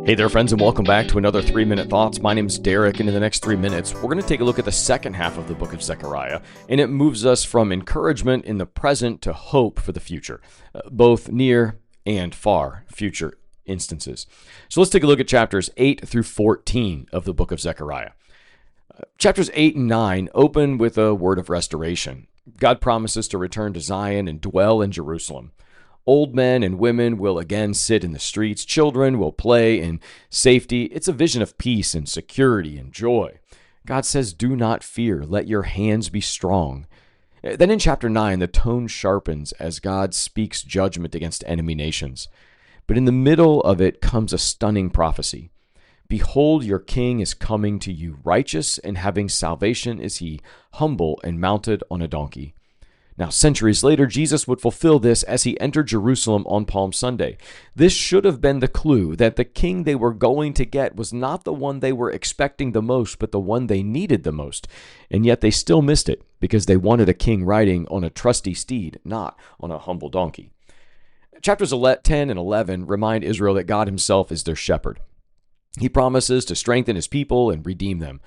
Hey there, friends, and welcome back to another 3-Minute Thoughts. My name is Derek, and in the next 3 minutes, we're going to take a look at the second half of the book of Zechariah, and it moves us from encouragement in the present to hope for the future, both near and far future instances. So let's take a look at chapters 8 through 14 of the book of Zechariah. Chapters 8 and 9 open with a word of restoration. God promises to return to Zion and dwell in Jerusalem. Old men and women will again sit in the streets. Children will play in safety. It's a vision of peace and security and joy. God says, do not fear. Let your hands be strong. Then in chapter 9, the tone sharpens as God speaks judgment against enemy nations. But in the middle of it comes a stunning prophecy. Behold, your king is coming to you. Righteous and having salvation is he, humble and mounted on a donkey. Now, centuries later, Jesus would fulfill this as he entered Jerusalem on Palm Sunday. This should have been the clue that the king they were going to get was not the one they were expecting the most, but the one they needed the most. And yet they still missed it because they wanted a king riding on a trusty steed, not on a humble donkey. Chapters 10 and 11 remind Israel that God himself is their shepherd. He promises to strengthen his people and redeem them.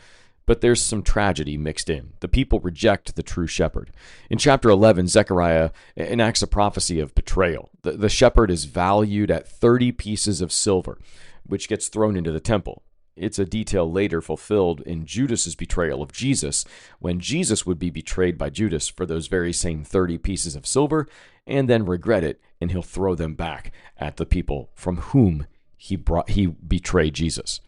But there's some tragedy mixed in. The people reject the true shepherd. In chapter 11, Zechariah enacts a prophecy of betrayal. The shepherd is valued at 30 pieces of silver, which gets thrown into the temple. It's a detail later fulfilled in Judas's betrayal of Jesus, when Jesus would be betrayed by Judas for those very same 30 pieces of silver, and then regret it, and he'll throw them back at the people from whom he betrayed Jesus.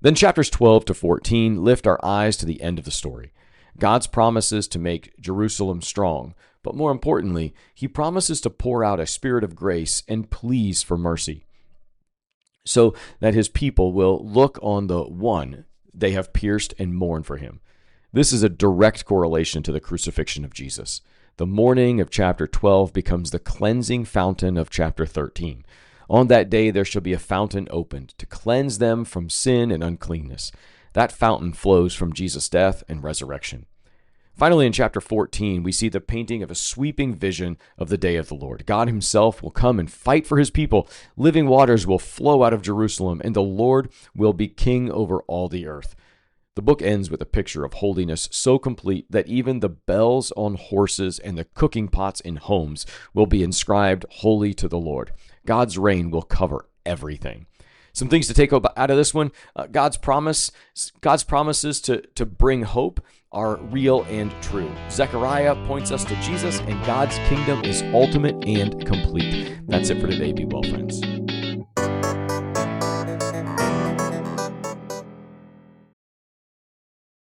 Then chapters 12 to 14 lift our eyes to the end of the story. God's promises to make Jerusalem strong, but more importantly, he promises to pour out a spirit of grace and pleas for mercy, so that his people will look on the one they have pierced and mourn for him. This is a direct correlation to the crucifixion of Jesus. The mourning of chapter 12 becomes the cleansing fountain of chapter 13. On that day there shall be a fountain opened to cleanse them from sin and uncleanness. That fountain flows from Jesus' death and resurrection. Finally, in chapter 14, we see the painting of a sweeping vision of the day of the Lord. God himself will come and fight for his people. Living waters will flow out of Jerusalem, and the Lord will be king over all the earth. The book ends with a picture of holiness so complete that even the bells on horses and the cooking pots in homes will be inscribed holy to the Lord. God's reign will cover everything. Some things to take out of this one. God's promises to bring hope are real and true. Zechariah points us to Jesus, and God's kingdom is ultimate and complete. That's it for today. Be well, friends.